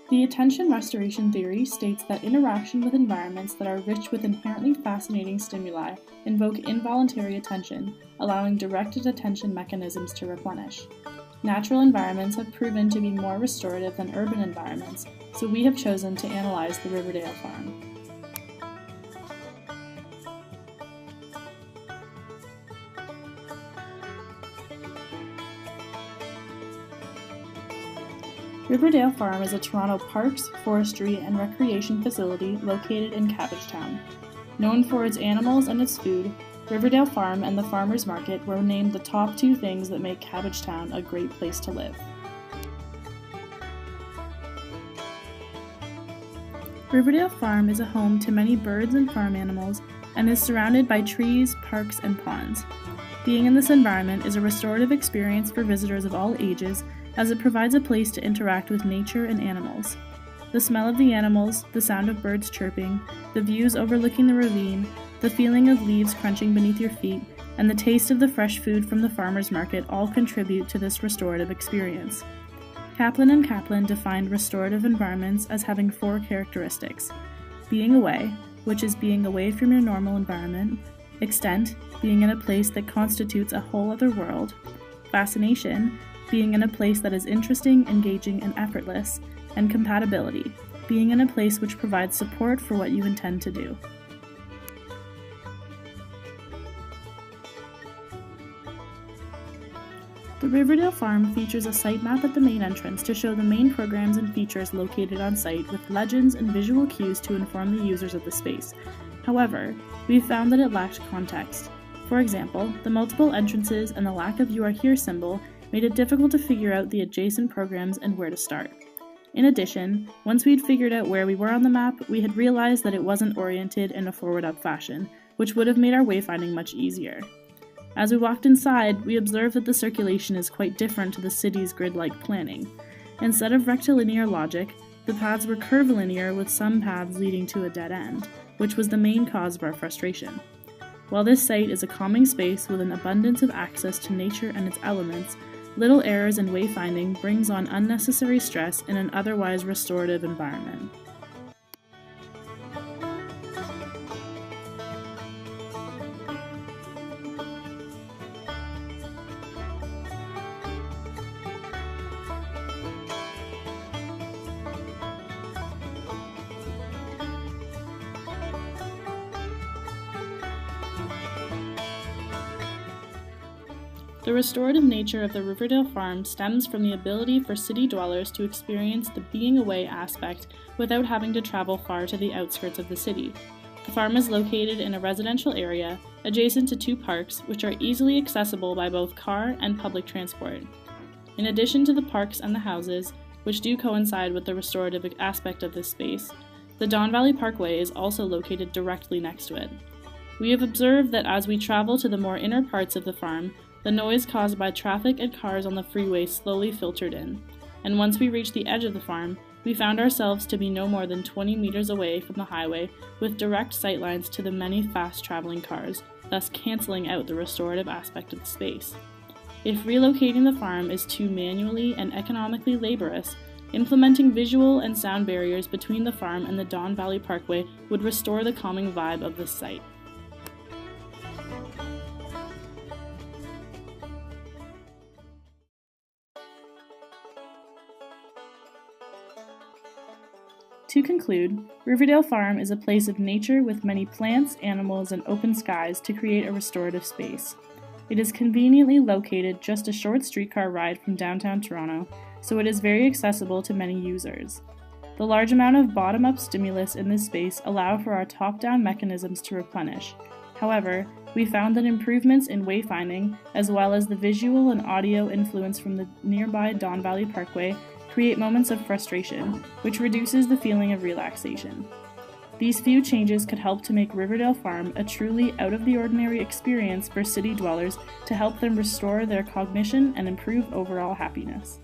The attention restoration theory states that interaction with environments that are rich with inherently fascinating stimuli invoke involuntary attention, allowing directed attention mechanisms to replenish. Natural environments have proven to be more restorative than urban environments, so we have chosen to analyze the Riverdale Farm. Riverdale Farm is a Toronto parks, forestry, and recreation facility located in Cabbagetown. Known for its animals and its food, Riverdale Farm and the Farmers Market were named the top 2 things that make Cabbagetown a great place to live. Riverdale Farm is a home to many birds and farm animals and is surrounded by trees, parks, and ponds. Being in this environment is a restorative experience for visitors of all ages, as it provides a place to interact with nature and animals. The smell of the animals, the sound of birds chirping, the views overlooking the ravine, the feeling of leaves crunching beneath your feet, and the taste of the fresh food from the farmer's market all contribute to this restorative experience. Kaplan and Kaplan defined restorative environments as having 4 characteristics: being away, which is being away from your normal environment; extent, being in a place that constitutes a whole other world; fascination, being in a place that is interesting, engaging, and effortless; and compatibility, being in a place which provides support for what you intend to do. The Riverdale Farm features a site map at the main entrance to show the main programs and features located on site, with legends and visual cues to inform the users of the space. However, we found that it lacked context. For example, the multiple entrances and the lack of "You Are Here" symbol made it difficult to figure out the adjacent programs and where to start. In addition, once we'd figured out where we were on the map, we had realized that it wasn't oriented in a forward-up fashion, which would have made our wayfinding much easier. As we walked inside, we observed that the circulation is quite different to the city's grid-like planning. Instead of rectilinear logic, the paths were curvilinear, with some paths leading to a dead end, which was the main cause of our frustration. While this site is a calming space with an abundance of access to nature and its elements, little errors in wayfinding brings on unnecessary stress in an otherwise restorative environment. The restorative nature of the Riverdale Farm stems from the ability for city dwellers to experience the being away aspect without having to travel far to the outskirts of the city. The farm is located in a residential area adjacent to 2 parks, which are easily accessible by both car and public transport. In addition to the parks and the houses, which do coincide with the restorative aspect of this space, the Don Valley Parkway is also located directly next to it. We have observed that as we travel to the more inner parts of the farm, the noise caused by traffic and cars on the freeway slowly filtered in, and once we reached the edge of the farm, we found ourselves to be no more than 20 meters away from the highway, with direct sightlines to the many fast-traveling cars, thus canceling out the restorative aspect of the space. If relocating the farm is too manually and economically laborious, implementing visual and sound barriers between the farm and the Don Valley Parkway would restore the calming vibe of this site. To conclude, Riverdale Farm is a place of nature with many plants, animals, and open skies to create a restorative space. It is conveniently located just a short streetcar ride from downtown Toronto, so it is very accessible to many users. The large amount of bottom-up stimulus in this space allow for our top-down mechanisms to replenish. However, we found that improvements in wayfinding, as well as the visual and audio influence from the nearby Don Valley Parkway, create moments of frustration, which reduces the feeling of relaxation. These few changes could help to make Riverdale Farm a truly out-of-the-ordinary experience for city dwellers to help them restore their cognition and improve overall happiness.